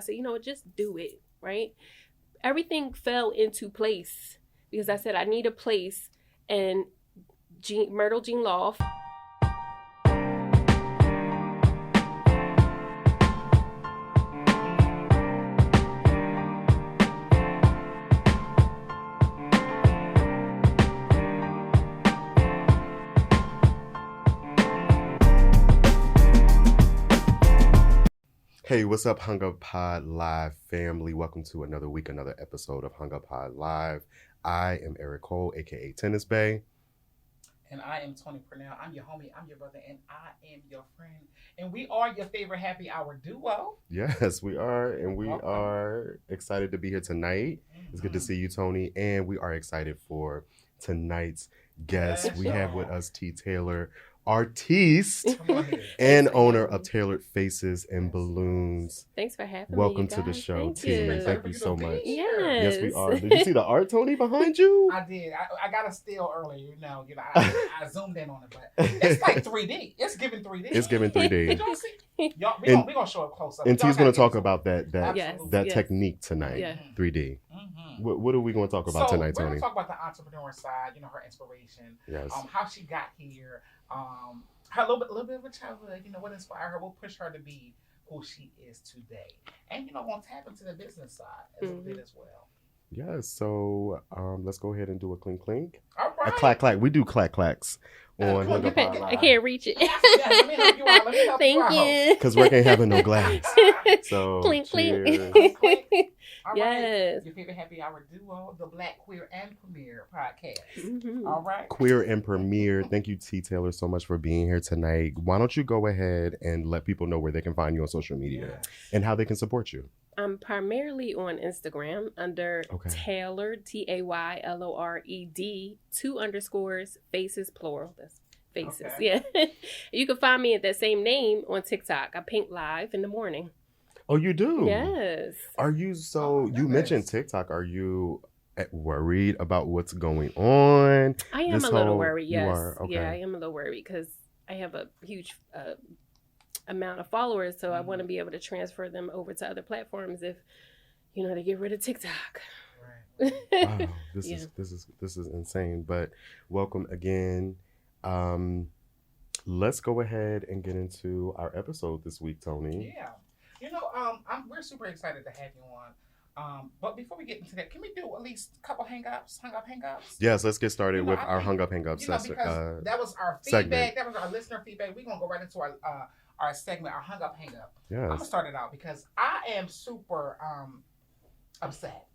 I said, just do it, right? Everything fell into place because I said I need a place, and Myrtle Jean Loft. Hey, what's up, Hung Up Pod Live family? Welcome to another week, another episode of Hung Up Pod Live. I am Eric Cole, aka Tennis Bay. And I am Tony Purnell. I'm your homie, I'm your brother, and I am your friend. And we are your favorite happy hour duo. Yes, we are. And we are excited to be here tonight. It's good to see you, Tony. And we are excited for tonight's guest. Yes, we have with us T. Taylor, artiste and owner of Tailored Faces and Balloons. Thanks for having Welcome me. to the show, Thank T. you. Thank you so much. Yes. Yes, we are. Did you see the art, Tony, behind you? I did. I got a still earlier, I zoomed in on it, but it's like 3D. It's giving 3D. It's giving 3D. Did y'all see? Y'all, we're going to show it close up. And T's going to talk about that Absolutely. technique tonight, Yeah. 3D. Mm-hmm. What are we going to talk about tonight, we're Tony? going to talk about the entrepreneur side, her inspiration, Yes. how she got here, her little bit of a childhood, what inspired her, what pushed her to be who she is today. And, we'll tap into the business side a bit as well. Yes, so let's go ahead and do a clink clink. All right. A clack clack. We do clack clacks on Hung Up Pod I Live. can't reach it. Let me help you out. Thank you. Because Rick ain't having no glass. So, Clink, clink. cheers. All Yes. right. Your favorite happy hour duo, the Black Queer and Premiere podcast. Mhm. All right. Queer and Premiere. Thank you, T. Taylor, so much for being here tonight. Why don't you go ahead and let people know where they can find you on social media Yes. and how they can support you? I'm primarily on Instagram under Taylor, TAYLORED, 2 underscores, faces, plural. That's faces. Okay. Yeah. You can find me at that same name on TikTok. I paint live in the morning. Oh, you do? Yes. Are you Oh, you mentioned TikTok. Are you worried about what's going on? I am a little worried, yes. You are? Okay. Yeah, I am a little worried because I have a huge amount of followers, so I want to be able to transfer them over to other platforms if, they get rid of TikTok. Right. Wow, this is insane. But welcome again. Let's go ahead and get into our episode this week, Tony. Yeah. We're super excited to have you on. But before we get into that, can we do at least a couple hung up hangups? Yes, let's get started with our hung up because session. that was our feedback. Segment. That was our listener feedback. We're gonna go right into our segment, our hung up hangup. Yes. I'm gonna start it out because I am super upset.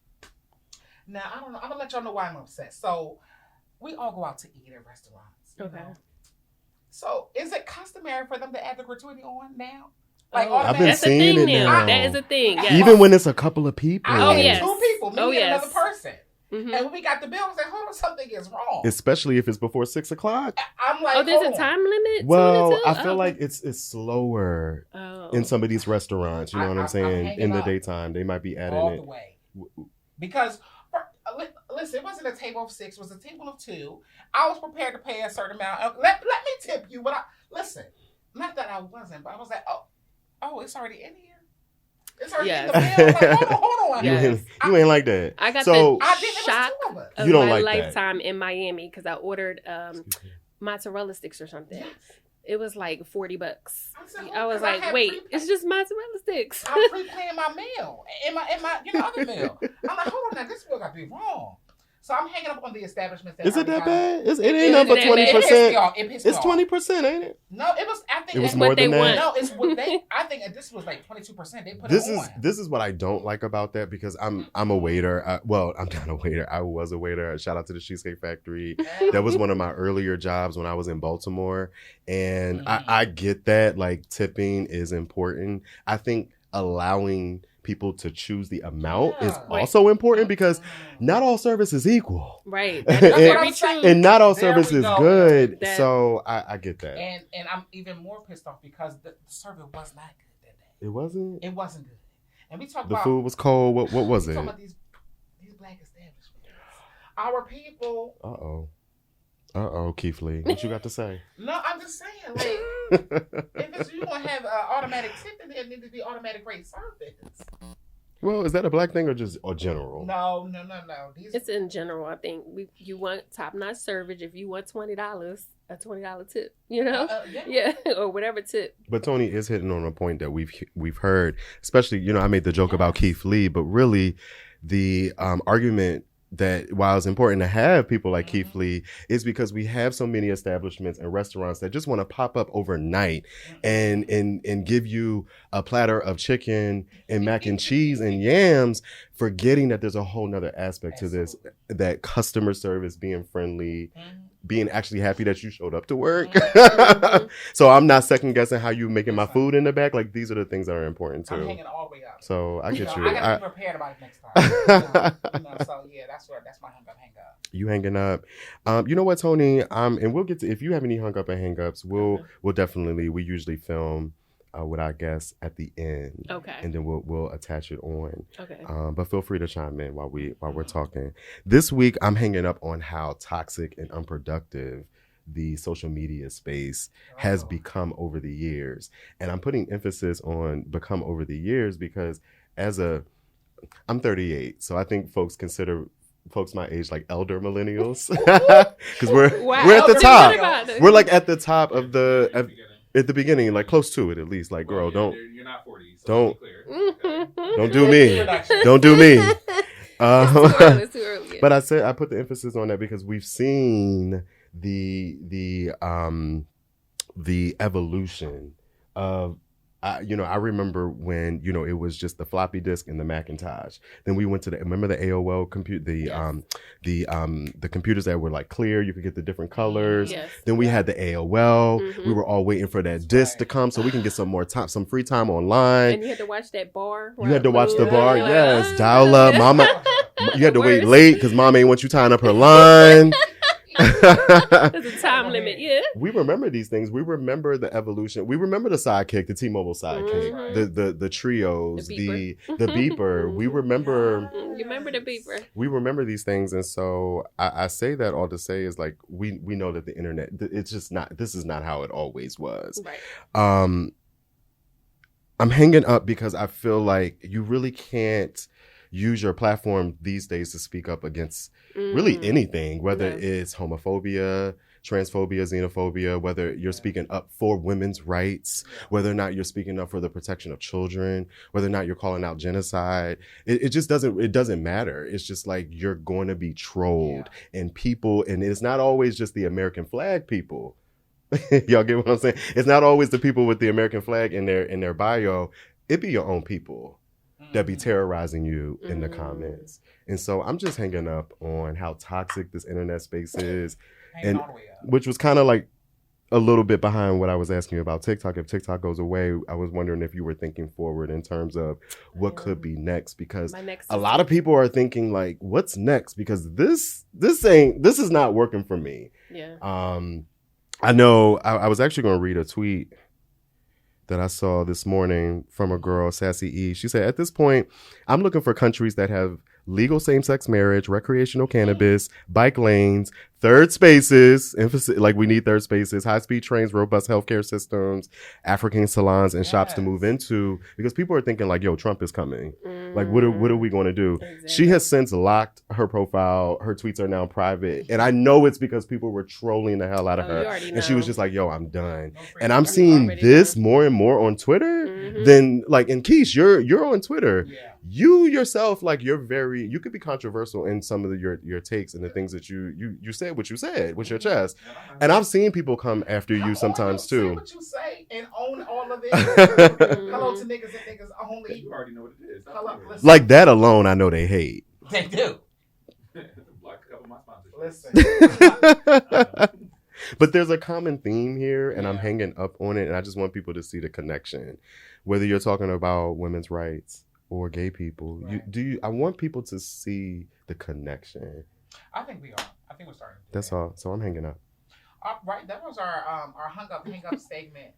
Now I don't know. I'm gonna let y'all know why I'm upset. So we all go out to eat at restaurants. Okay. So is it customary for them to add the gratuity on now? I've been that's a seeing thing it now. That is a thing. Yes. Even when it's a couple of people. I yes. 2 people, me and another person. Mm-hmm. And when we got the bill, I was like, hold on, something is wrong. Especially if it's before 6 o'clock. I'm like, there's hold a on. time limit? Well, I feel like it's slower Oh. in some of these restaurants. You know what I'm saying? hanging In the up daytime, they might be adding all it. the way. Because, listen, it wasn't a table of 6, it was a table of 2. I was prepared to pay a certain amount. Let me tip you. But listen, not that I wasn't, but I was like, oh, it's already in here. It's already in the bill. I was like, hold on. You ain't like that. I got so, the shock of You don't my like that. lifetime in Miami because I ordered mozzarella sticks or something. Yes. It was like $40. said, I was like, had wait, pre-planned- it's just mozzarella sticks. I'm pre-planning my meal in my other meal. I'm like, hold on now, this meal got to be wrong. So I'm hanging up on the establishments. Is it that bad? It It ain't nothing but is that bad. 20%. It pissed me It's off. 20%, ain't it? No, it was. I think It was that's more what than they that. want. No, it's what they. I think this was like 22%. They put it on. This is what I don't like about that because I'm a waiter. I'm not a waiter. I was a waiter. Shout out to the Cheesecake Factory. That was one of my earlier jobs when I was in Baltimore, and I get that like tipping is important. I think allowing people to choose the amount is also important because not all service is equal. Right. That's what I'm saying. And not all There service we is go. good. That- So I get that. And I'm even more pissed off because the service was not good that day. It wasn't? It wasn't good. And we talk The about food was cold. What was we it? talking about these black establishments. Our people. Uh-oh, Keith Lee. What you got to say? No, I'm just saying, like, if it's you gonna have automatic tipping, there need to be automatic rate service. Well, is that a black thing or general? No. It's in general. I think you want top notch service. If you want $20, a $20 tip, yeah, or whatever tip. But Tony is hitting on a point that we've heard, especially I made the joke about Keith Lee, but really the argument that while it's important to have people like Keith Lee is because we have so many establishments and restaurants that just want to pop up overnight and give you a platter of chicken and mac and cheese and yams, forgetting that there's a whole nother aspect to this, that customer service, being friendly, being actually happy that you showed up to work. So I'm not second guessing how you making my food in the back. Like, these are the things that are important too. I'm hanging all the way up. So I get you. I gotta be prepared about it next time. So yeah, that's my hang up. You hanging up. You know what, Tony? And we'll get to, if you have any hung up and hang ups, we'll definitely, we usually film with our guests at the end. Okay. And then we'll attach it on. Okay. But feel free to chime in while we're talking. This week I'm hanging up on how toxic and unproductive the social media space has become over the years. And I'm putting emphasis on become over the years because I'm 38, so I think folks consider folks my age like elder millennials because we're at the top. We're like at the top of at the beginning, like close to it at least. Like, girl, you're not 40. So don't do me. Don't do me. It's too early. But I put the emphasis on that because we've seen the evolution of. I remember when it was just the floppy disk and the Macintosh. Then we went to remember the AOL the computers that were like clear. You could get the different colors. Yes. Then we had the AOL. We were all waiting for that disc to come so we can get some more time, some free time online. And you had to watch that bar. You had to watch the bar. Yes, dial up, mama. You had to wait late because mom ain't want you tying up her line. There's a time limit, yeah. We remember these things. We remember the evolution. We remember the sidekick, the T-Mobile sidekick, the trios, the beeper. We remember. You remember the beeper? We remember these things, and so I say that all to say is like we know that the internet. It's just not. This is not how it always was. Right. I'm hanging up because I feel like you really can't use your platform these days to speak up against really anything, whether it's homophobia, transphobia, xenophobia, whether you're speaking up for women's rights, whether or not you're speaking up for the protection of children, whether or not you're calling out genocide. It just doesn't matter. It's just like you're going to be trolled and it's not always just the American flag people. Y'all get what I'm saying? It's not always the people with the American flag in their bio. It be your own people that be terrorizing you in the comments. And so I'm just hanging up on how toxic this internet space is, and which was kind of like a little bit behind what I was asking you about TikTok. If TikTok goes away, I was wondering if you were thinking forward in terms of what could be next, because a lot of people are thinking like, what's next? Because this is not working for me. Yeah. I know I was actually going to read a tweet that I saw this morning from a girl, Sassy E. She said, at this point, I'm looking for countries that have legal same-sex marriage, recreational cannabis, bike lanes, third spaces, emphasis, like we need third spaces, high-speed trains, robust healthcare systems, African salons and shops to move into, because people are thinking like, yo, Trump is coming. Like, what are we going to do? Exactly. She has since locked her profile. Her tweets are now private. And I know it's because people were trolling the hell out of her. And she was just like, yo, I'm done. And I'm seeing this more and more on Twitter than like, and Keish, you're on Twitter. Yeah. You yourself, like, you could be controversial in some of your takes and the things that you said what you said with your chest. And I've seen people come after you sometimes too. Say what you say and own all of it. Hello to niggas and niggas only. You already know what it is. Hello, like that alone, I know they hate. They do. Block a couple of my sponsors. Listen. But there's a common theme here, and I'm hanging up on it, and I just want people to see the connection. Whether you're talking about women's rights or gay people, I want people to see the connection. I think we are. I think we're starting. That's all. So I'm hanging up. Right. That was our hang up segment.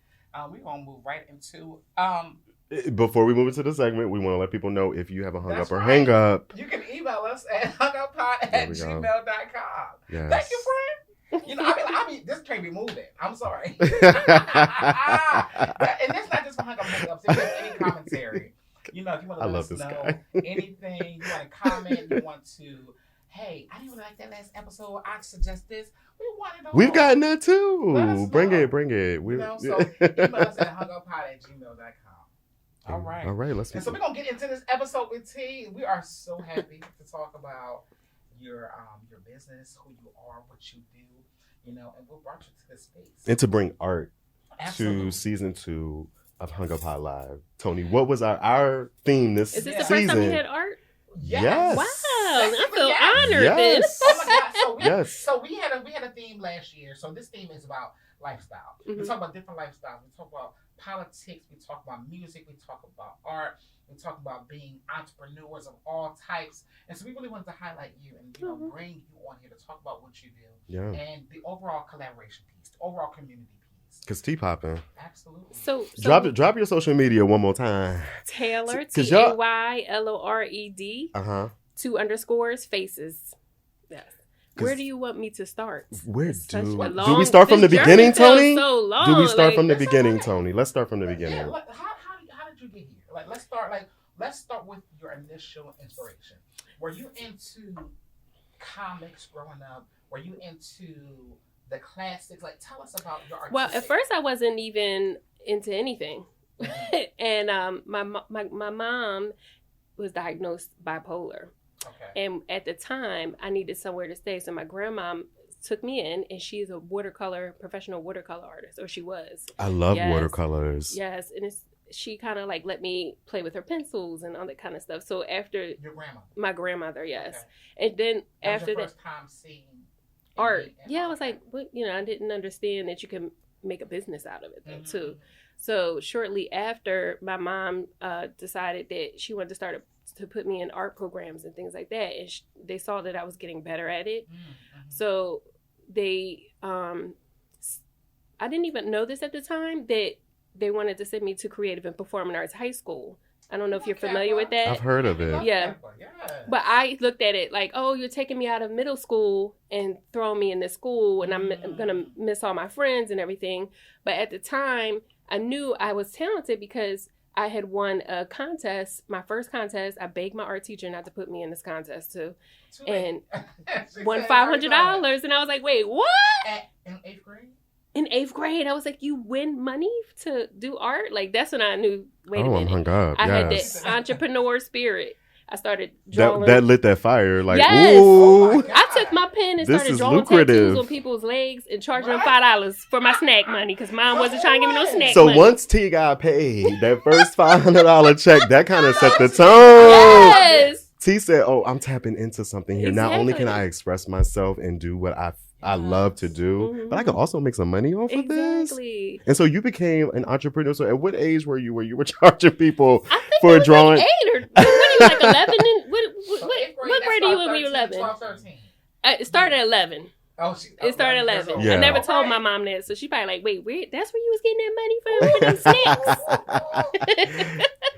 We're gonna move right into Before we move into the segment, we want to let people know if you have a hung up or hang up. You can email us at hunguppod@gmail.com. Yes. Thank you, friend. I mean, this can't be moving. I'm sorry. And that's not just for hang ups. If you have any commentary, You know, if you want I to let love us this know guy. anything, you want to comment, you want to, hey, I didn't really like that last episode. I suggest this. We want it all. We've gotten that Let us too. know. Bring it. You know, so email us at hungupod@gmail.com. All right. All right. Let's. And so we're gonna get into this episode with T. We are so happy to talk about your business, who you are, what you do, you know, and what brought you to this space. And to bring art Absolutely. to season 2 of Hung Up High Live. Tony, what was our theme this Is this season? the first time you had art? Yes. Wow, I feel Yes. honored. Yes. Oh my God! So we, Yes. so we had a theme last year. So this theme is about lifestyle. We Mhm. talk about different lifestyles. We talk about politics. We talk about music. We talk about art. We talk about being entrepreneurs of all types. And so we really wanted to highlight you and bring you on here to talk about what you do Yeah. and the overall collaboration piece, the overall community piece. Cause T popping. Absolutely. So Drop your social media one more time. Taylor, 'Cause y'all- TAYLORED, 2 faces. Yes. 'Cause Where do you want me to start? Where It's such a do long- we start from the this journey beginning, feels Tony? So long. Do we start from the that's beginning, alright. Tony? Let's start from the beginning. Yeah, how did you get here? Let's start with your initial inspiration. Were you into comics growing up? Were you into the classics? Like, tell us about your artistic. Well, at first I wasn't even into anything, Mhm. and my mom was diagnosed bipolar, Okay. and at the time I needed somewhere to stay, so my grandma took me in, and she's a professional watercolor artist, or she was. I love Yes. watercolors. Yes, and she kind of like let me play with her pencils and all that kind of stuff. So after Your grandma. my grandmother, yes, Okay. and then That was after your that, first time seeing art. and Yeah, I was art. like, what? You know, I didn't understand that you can make a business out of it though, Mhm. too. So shortly after, my mom decided that she wanted to start to put me in art programs and things like that, and they saw that I was getting better at it. Mhm. So they, I didn't even know this at the time, that they wanted to send me to Creative and Performing Arts High School. I don't know if you're familiar with that. I've heard of it. Yeah. Yeah. But I looked at it like, oh, you're taking me out of middle school and throwing me in this school, and I'm going to miss all my friends and everything. But at the time, I knew I was talented because I had won a contest, my first contest. I begged my art teacher not to put me in this contest too, and won $500. And I was like, wait, what? In 8th grade? In 8th grade, I was like, you win money to do art? Like, that's when I knew, wait a I'm minute. hung up. I had Yes. that entrepreneur spirit. I started drawing. That lit that fire. Like, Yes. ooh. Oh my God. I took my pen and This started is drawing lucrative. tattoos on people's legs and charging them What? $5 for my snack money because mom wasn't trying to give me no snack So money. once T got paid, that first $500 check, that kind of set the tone. Yes. T said, "Oh, I'm tapping into something here. Not only can Exactly. I express myself and do what I love to do, Mhm. but I can also make some money off of this." Exactly. And so you became an entrepreneur. So at what age were you where you were charging people I think for it was drawing? like 8 or what are you, like 11? And what So 8th what grade are you in when you were 11? 12, 13. It started at 11. Oh, It started at 11. Yeah. I never told Right. my mom that, so she probably like, wait, that's where you was getting that money from for them snacks?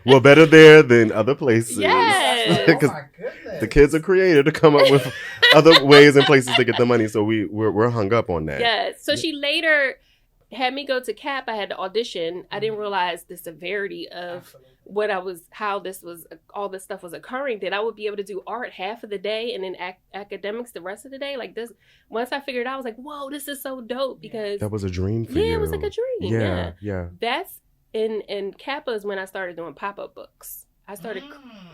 Well, better there than other places. Yes. Oh 'Cause my goodness. the kids are creative to come up with other ways and places to get the money. So we're hung up on that. Yes. So she later had me go to CAP. I had to audition. I didn't realize the severity of Absolutely. how all this stuff was occurring, that I would be able to do art half of the day and then academics the rest of the day. Like this, once I figured out, I was like, whoa, this is so dope, because That was a dream for you. yeah, it was like a dream. Yeah. Yeah. That's in Kappa is when I started doing pop-up books. I started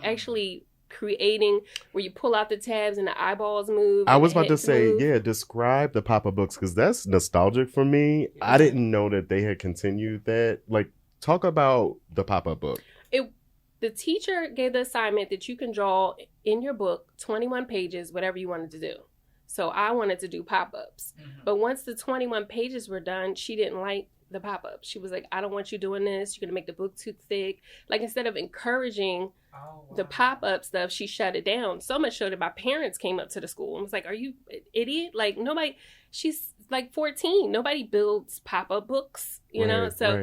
actually creating where you pull out the tabs and the eyeballs move. I and was the about to heads say, move. yeah, describe the pop-up books, because that's nostalgic for me. I didn't know that they had continued that. Like, talk about the pop-up book. The teacher gave the assignment that you can draw in your book 21 pages, whatever you wanted to do. So I wanted to do pop-ups. But once the 21 pages were done, she didn't like the pop-ups. She was like, I don't want you doing this. You're going to make the book too thick. Like, instead of encouraging the pop-up stuff, she shut it down. So much so that my parents came up to the school and was like, are you an idiot? Like, nobody, she's like 14. Nobody builds pop-up books, you know? So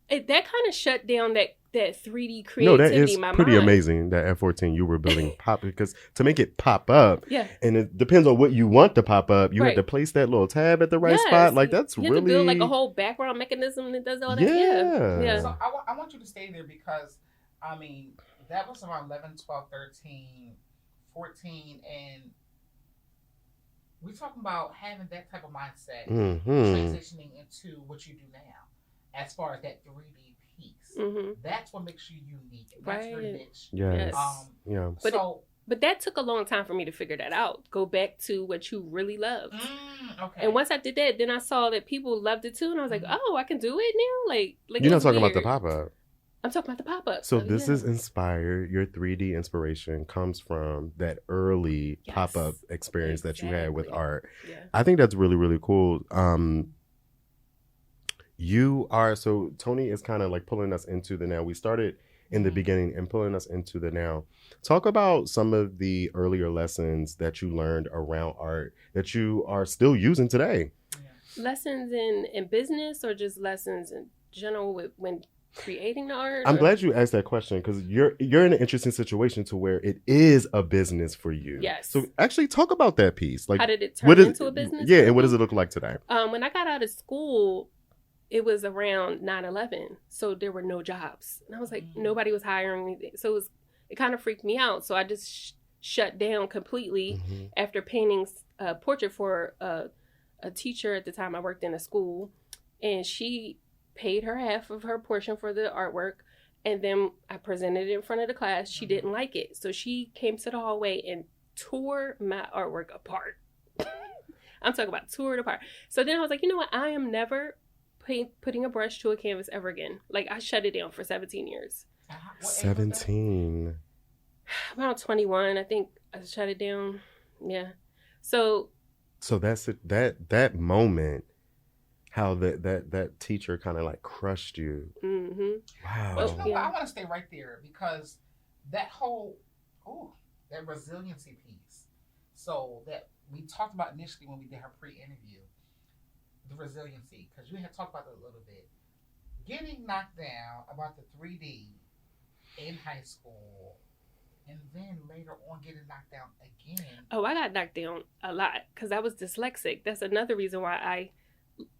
right. that kind of shut down that 3D creativity No, that is in my pretty mind. amazing that at 14 you were building pop, because to make it pop up, Yeah. and it depends on what you want to pop up. You Right. had to place that little tab at the right Yes. spot. Like, that's You really have to build like a whole background mechanism that does all that. Yeah. Yeah. So I want you to stay there because, I mean, that was around 11, 12, 13, 14, and we're talking about having that type of mindset, transitioning into what you do now, as far as that 3D piece. That's what makes you unique. That's your niche. Yes. Yeah. But that took a long time for me to figure that out. Go back to what you really loved. Okay. And once I did that, then I saw that people loved it too, and I was like, oh, I can do it now. Like you're not talking about the pop-up. I'm talking about the pop-up. So this is inspired. Your 3D inspiration comes from that early pop-up experience that you had with art. Yeah. I think that's really, really cool. So Tony is kind of like pulling us into the now. We started in the beginning and pulling us into the now. Talk about some of the earlier lessons that you learned around art that you are still using today. Lessons in business, or just lessons in general when creating the art? I'm glad you asked that question, because you're in an interesting situation to where it is a business for you. Yes. So actually talk about that piece. Like, how did it turn into a business? Yeah, and what does it look like today? When I got out of school, it was around 9/11, so there were no jobs, and I was like, nobody was hiring anything. So it kind of freaked me out. So I just shut down completely after painting a portrait for a teacher at the time. I worked in a school, and she paid her half of her portion for the artwork, and then I presented it in front of the class. She didn't like it, so she came to the hallway and tore my artwork apart. I'm talking about tore it apart. So then I was like, you know what? I am never putting a brush to a canvas ever again. Like, I shut it down for 17 years. 17. Around 21, I think I shut it down. Yeah. So that's it. That moment, how that teacher kind of like crushed you. Wow. But you know what? I want to stay right there, because that whole that resiliency piece. So that we talked about initially when we did our pre-interview, the resiliency, because you had talked about it a little bit. Getting knocked down about the 3D in high school, and then later on getting knocked down again. Oh, I got knocked down a lot because I was dyslexic. That's another reason why I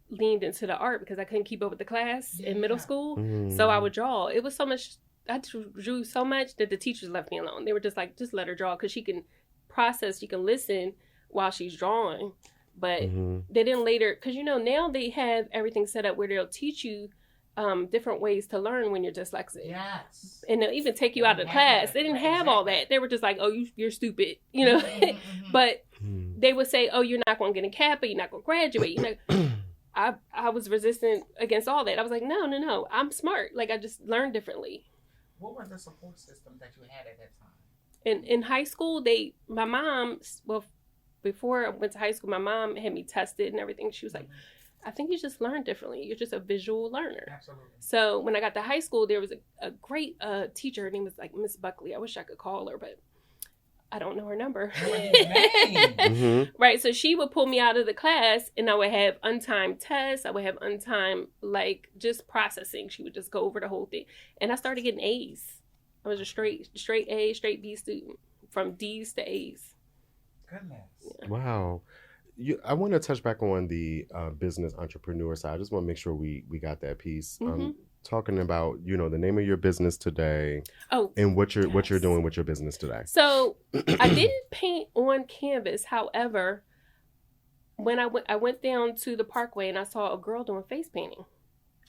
leaned into the art, because I couldn't keep up with the class in middle school. So I would draw. It was so much, I drew so much that the teachers left me alone. They were just like, just let her draw, because she can process, she can listen while she's drawing. But they didn't later, because now they have everything set up where they'll teach you different ways to learn when you're dyslexic. Yes. And they'll even take you out of the class. They didn't have all that. They were just like, oh, you're stupid, But they would say, oh, you're not going to get a CAPA, you're not going to graduate. I was resistant against all that. I was like, no, I'm smart. Like, I just learned differently. What were the support systems that you had at that time? In high school, my mom, before I went to high school, my mom had me tested and everything. She was like, I think you just learn differently. You're just a visual learner. Absolutely. So when I got to high school, there was a great teacher. Her name was like Miss Buckley. I wish I could call her, but I don't know her number. Right. So she would pull me out of the class, and I would have untimed tests. I would have untimed, like, just processing. She would just go over the whole thing. And I started getting A's. I was a straight A, straight B student, from D's to A's. Goodness. Yeah. Wow. I want to touch back on the business entrepreneur side. I just want to make sure we got that piece. Talking about, the name of your business today. Oh, and what you're doing with your business today. So I didn't paint on canvas. However, when I went down to the Parkway and I saw a girl doing face painting.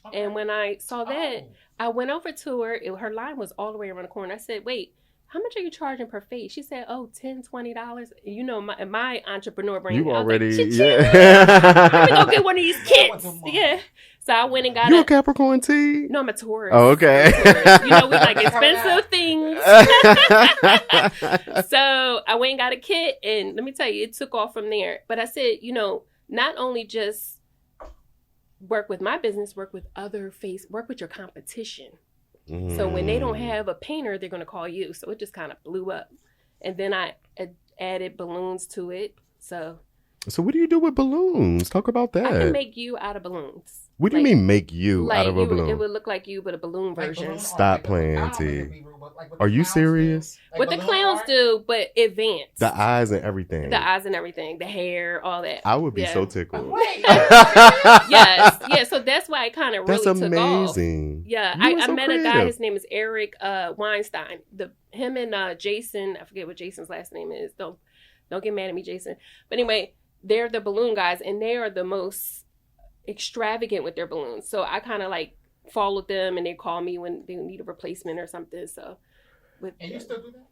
Okay. And when I saw that, I went over to her. Her line was all the way around the corner. I said, wait, how much are you charging per face? She said, $10, $20. My entrepreneur brain. You already, let me go get one of these kits. Yeah. So I went and got You a Capricorn T? No, I'm a Taurus. Oh, okay. We like expensive things. So I went and got a kit, and let me tell you, it took off from there. But I said, not only just work with my business, work with your competition. So when they don't have a painter, they're going to call you. So it just kind of blew up. And then I added balloons to it. So what do you do with balloons? Talk about that. I can make you out of balloons. What do you mean make you out of a balloon? It would look like you, but a balloon version. balloon Stop playing, T. Are you serious? What the clowns do, but advanced. The eyes and everything. The eyes and everything. The hair, all that. I would be so tickled. Wait. Yes. Yeah, so that's why it kind of really took off. That's amazing. Yeah, I met a guy, his name is Eric Weinstein. Him and Jason, I forget what Jason's last name is. Don't get mad at me, Jason. But anyway, they're the balloon guys, and they are the most extravagant with their balloons. So I kind of like followed them, and they call me when they need a replacement or something. So, and you still do that?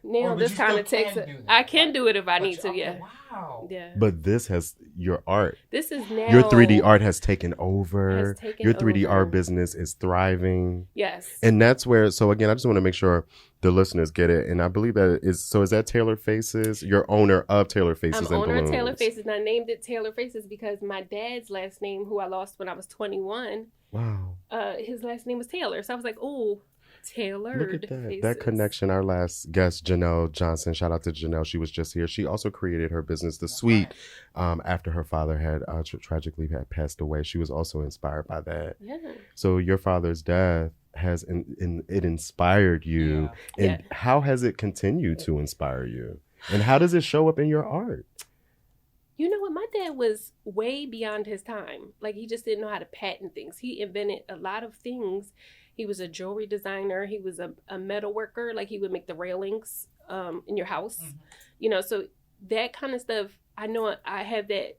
Now this kind of takes I can do it if I need to. Yeah. Wow. Yeah. But this has your art. This is now your 3D art has taken over. Your 3D over. art business is thriving. Yes. And that's where. So again, I just want to make sure the listeners get it. And I believe that it is. So is that Taylor Faces? You're owner of Taylor Faces and owner Balloons. of Taylor Faces, and I named it Taylor Faces because my dad's last name, who I lost when I was 21. Wow. His last name was Taylor, so I was like, oh. Tailored. Look at that. Faces. That connection. Our last guest, Janelle Johnson. Shout out to Janelle. She was just here. She also created her business, The Sweet, after her father had tragically passed away. She was also inspired by that. Yeah. So your father's death has it inspired you. Yeah. And how has it continued to inspire you? And how does it show up in your art? You know what? My dad was way beyond his time. Like, he just didn't know how to patent things. He invented a lot of things. He was a jewelry designer. He was a metal worker. Like, he would make the railings in your house. Mm-hmm. You know, so that kind of stuff, I know I have that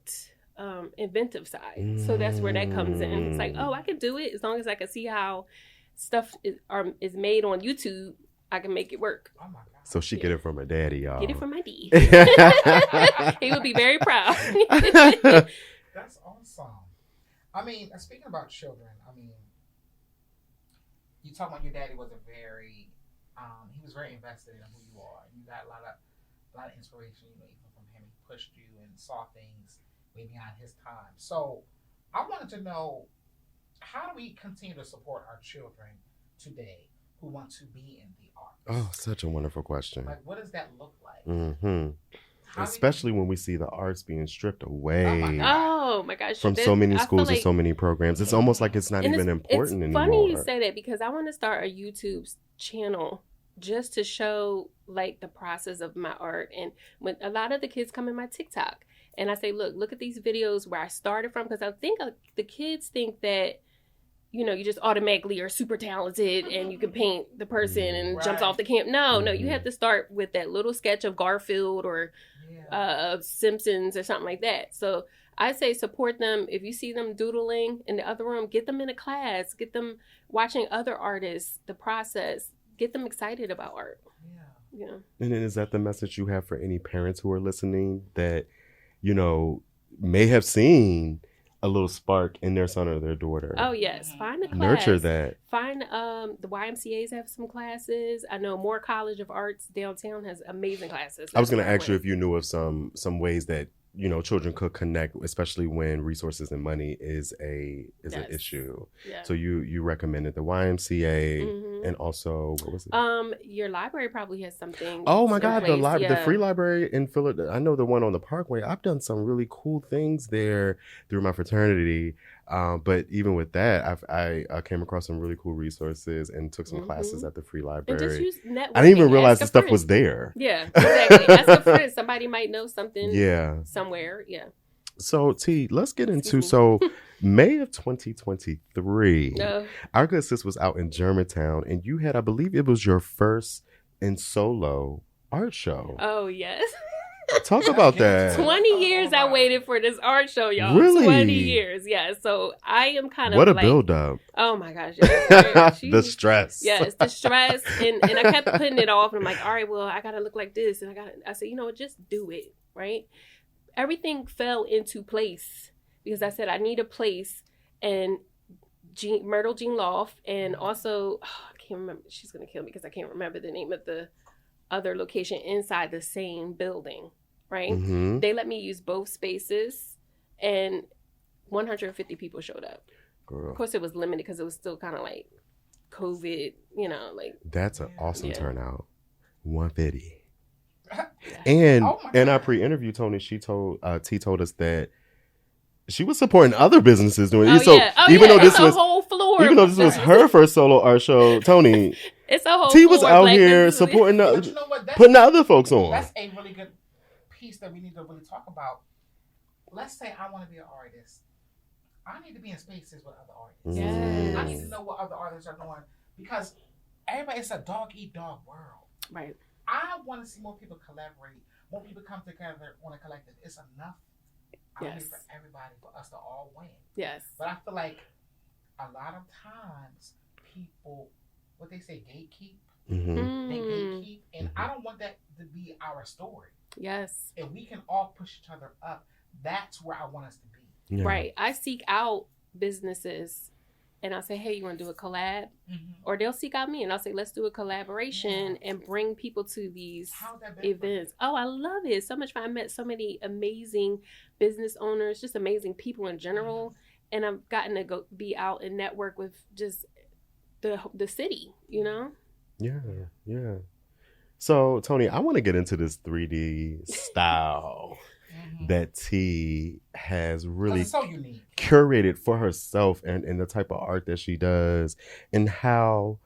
inventive side. So that's where that comes in. It's like, oh, I can do it as long as I can see how stuff is made on YouTube. I can make it work. Oh my God. So she get it from her daddy, y'all. Get it from my D. He would be very proud. That's awesome. I mean, speaking about children, I mean, you talk about your daddy was he was very invested in who you are. You got a lot of inspiration, you know, even from him. He pushed you and saw things way beyond his time. So I wanted to know, how do we continue to support our children today who want to be in the arts? Oh, such a wonderful question. Like, what does that look like? Mm-hmm. Especially when we see the arts being stripped away. Oh my gosh! From so many schools and so many programs, it's almost like it's not even important anymore. It's funny you say that because I want to start a YouTube channel just to show like the process of my art. And when a lot of the kids come in my TikTok, and I say, look at these videos where I started from, because I think the kids think that, you know, you just automatically are super talented and you can paint the person and jumps off the camp. No, you have to start with that little sketch of Garfield or Simpsons or something like that. So I say support them. If you see them doodling in the other room, get them in a class, get them watching other artists, the process, get them excited about art. Yeah. And then is that the message you have for any parents who are listening that, you know, may have seen a little spark in their son or their daughter? Oh yes, find a class. Nurture that. Find the YMCA's have some classes. I know Moore College of Arts downtown has amazing classes. I was going to ask you if you knew of some ways that, you know, children could connect, especially when resources and money is an issue. Yeah. So you recommended the YMCA and also, what was it? Your library probably has something. Oh my God, the free library in Philadelphia. I know the one on the Parkway. I've done some really cool things there through my fraternity. But even with that, I came across some really cool resources and took some classes at the free library. And just use networking. I didn't even realize the stuff was there. Yeah, exactly. Ask a friend. Somebody might know something. Yeah. Somewhere. Yeah. So T, let's get into May of 2023. Our good sis was out in Germantown, and you had, I believe, it was your first in solo art show. Oh yes. Talk about that. 20 years I waited for this art show, y'all. Really? 20 years, yeah. So I am kind of what a build up. Oh my gosh. Yes. The stress. Yes, the stress. And I kept putting it off. And I'm like, all right, well, I got to look like this. And I said, you know what, just do it, right? Everything fell into place because I said, I need a place. And Myrtle Jean Loft, and also, I can't remember. She's going to kill me because I can't remember the name of the other location inside the same building, right? Mm-hmm. They let me use both spaces, and 150 people showed up. Girl. Of course, it was limited because it was still kind of like COVID, you know, like. That's an awesome turnout. 150. And in our pre-interview, Tony, T told us that she was supporting other businesses doing Oh, it. So yeah. Oh, even yeah. though this It's a was whole floor. even though this was her first solo art show, Tony, It's a whole T was floor out of black here businesses. supporting But you know what? putting the other folks on. That's a really good piece that we need to really talk about. Let's say I want to be an artist. I need to be in spaces with other artists. Yes. I need to know what other artists are doing because everybody, it's a dog eat dog world. Right. I want to see more people collaborate, more people come together on a collective. It's enough out here Yes. for everybody, for us to all win. Yes. But I feel like a lot of times people, what they say, gatekeep. Mm-hmm. They gatekeep, and I don't want that to be our story. Yes. If we can all push each other up, that's where I want us to be. Yeah. Right. I seek out businesses and I'll say, hey, you want to do a collab? Or they'll seek out me and I'll say, let's do a collaboration and bring people to these How's that been for you? events. Oh, I love it. It's so much fun. I met so many amazing business owners, just amazing people in general. And I've gotten to go be out and network with just the city, you know? Yeah, yeah. So, Tony, I want to get into this 3D style that T has really It's so unique. curated for herself and the type of art that she does and how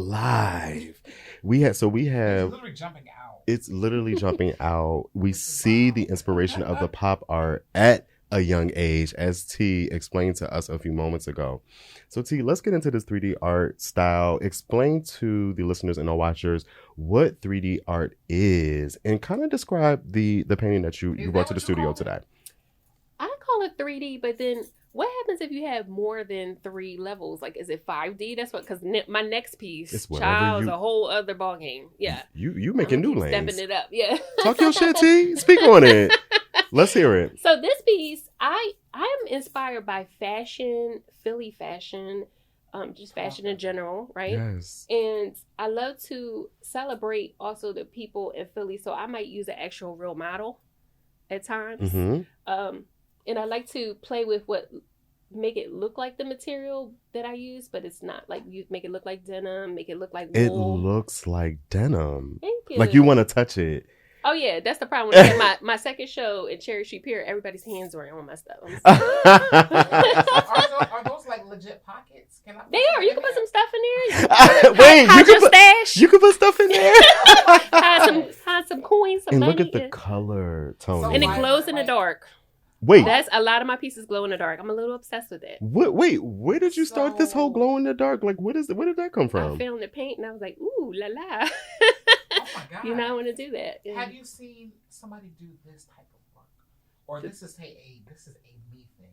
alive we have. So we have. It's literally jumping out. It's literally jumping out. We see the inspiration of the pop art at a young age, as T explained to us a few moments ago. So T, let's get into this 3D art style. Explain to the listeners and the watchers what 3D art is and kind of describe the painting that you brought to the studio today. I call it 3D, but then what happens if you have more than 3 levels? Like, is it 5D? That's what, because my next piece, It's whatever child's you- a whole other ballgame. Yeah. You making new Keep lanes. stepping it up. Yeah. Talk your shit, T. Speak on it. Let's hear it. So this piece, I am inspired by fashion, Philly fashion, just fashion in general, right? Yes. And I love to celebrate also the people in Philly. So I might use an actual real model at times. Mm-hmm. And I like to play with make it look like the material that I use, but it's not. Like, you make it look like denim, make it look like It wool. looks like denim. Thank you. Like you want to touch it. Oh yeah, that's the problem. When I had my second show at Cherry Street Pier, everybody's hands were on my stuff. Are those like legit pockets? Can I They are. You can put some stuff in there. Wait, hide your stash. you can put stuff in there. hide some coins, some And money. look at the color, Tony. And it Why- glows in the dark. Wait, That's a lot of my pieces glow in the dark. I'm a little obsessed with it. wait, where did you start this whole So- glow in the dark? Like, where did that come I from? found the paint and I was like, ooh, la la. Oh my God. You know, I want to do that. Yeah. Have you seen somebody do this type of work? Or this is a me thing?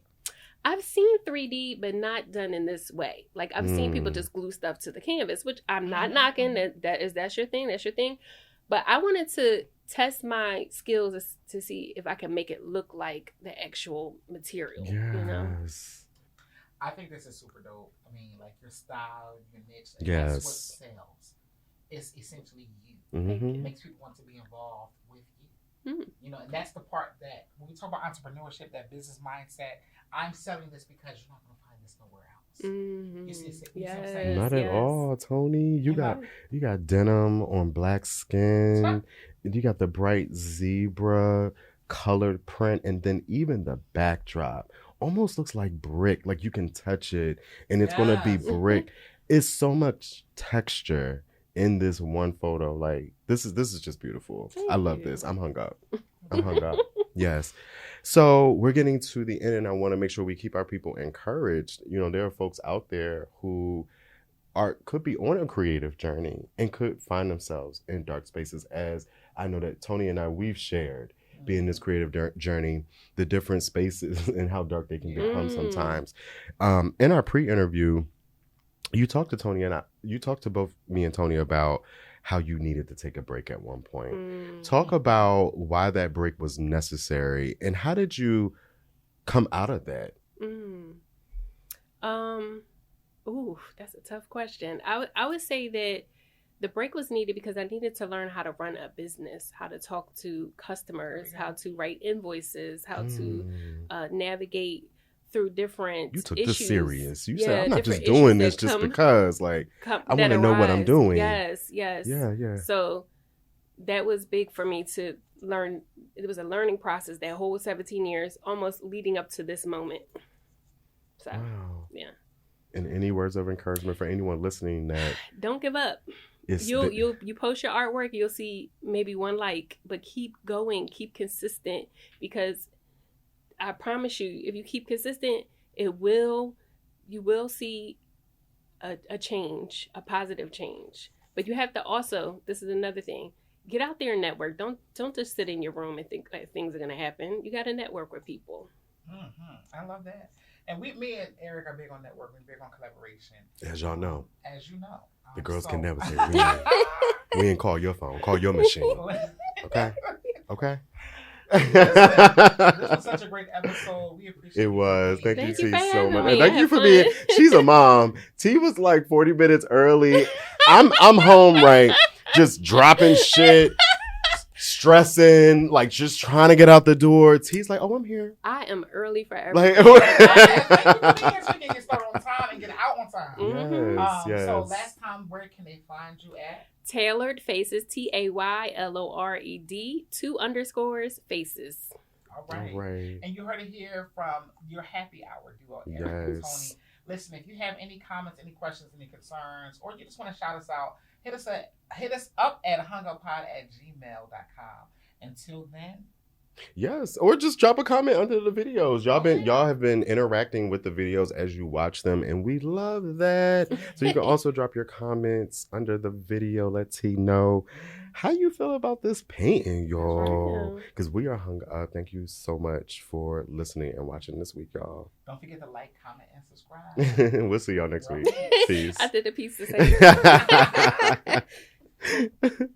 I've seen 3D, but not done in this way. Like, I've seen people Mm. just glue stuff to the canvas, which I'm not knocking. That's your thing. That's your thing. But I wanted to test my skills to see if I can make it look like the actual material. Yes. You know? I think this is super dope. I mean, like your style, your niche. Yes. That's what sells. It's essentially you. Mhm. It makes people want to be involved with you. Mhm. You know, and that's the part that when we talk about entrepreneurship, that business mindset, I'm selling this because you're not going to find this nowhere else. Mm-hmm. You see what I'm saying? Yes, Not at yes. all, Tony. You know? got denim on black skin. You got the bright zebra colored print, and then even the backdrop almost looks like brick. Like you can touch it, and it's gonna be Yes. brick. It's so much texture in this one photo. Like this is just beautiful. Thank I love you. this. I'm hung up. Yes. So we're getting to the end, and I want to make sure we keep our people encouraged. You know, there are folks out there who could be on a creative journey and could find themselves in dark spaces, as I know that Tony and we've shared being this creative journey, the different spaces and how dark they can become sometimes. In our pre-interview, you talked to Tony and you talked to both me and Tony about how you needed to take a break at one point. Talk about why that break was necessary and how did you come out of that? Ooh, that's a tough question. I would say that the break was needed because I needed to learn how to run a business, how to talk to customers, how to write invoices, how to navigate through different You took issues. this serious. You Yeah, said, I'm not just different doing issues this just that because, like, I that want to know what I'm arise. doing. Yes. Yeah. So that was big for me to learn. It was a learning process that whole 17 years, almost leading up to this moment. So, wow. Yeah. And any words of encouragement for anyone listening that don't give up. You post your artwork, you'll see maybe one like, but keep going, keep consistent, because I promise you, if you keep consistent, you will see a change, a positive change. But you have to also, this is another thing, get out there and network. Don't just sit in your room and think that things are going to happen. You got to network with people. Mm-hmm. I love that. And me and Eric are big on networking, big on collaboration. As y'all know. As you know. The girls can never say we ain't call your phone, call your machine. Okay? Okay? This was such a great episode. We appreciate it. It was. Thank you, T, for so much. me. And thank you for being, she's a mom. T was like 40 minutes early. I'm home, right? Just dropping shit. Stressing, like just trying to get out the door. T's like, oh, I'm here. I am early for everything. So we can get started on time and get out on time. Yes, yes. So last time, where can they find you at? Taylored Faces, TAYLORED, 2_ faces. All right. And you heard it here from your happy hour duo, Eric and Tony. Listen, if you have any comments, any questions, any concerns, or you just want to shout us out, hit us up at hunguppod@gmail.com. Until then. Yes, or just drop a comment under the videos. Y'all have been interacting with the videos as you watch them, and we love that. So you can also drop your comments under the video. Let T know how you feel about this painting, y'all. Because we are hung up. Thank you so much for listening and watching this week, y'all. Don't forget to like, comment, and subscribe. We'll see y'all next week. Peace. I did a piece to say.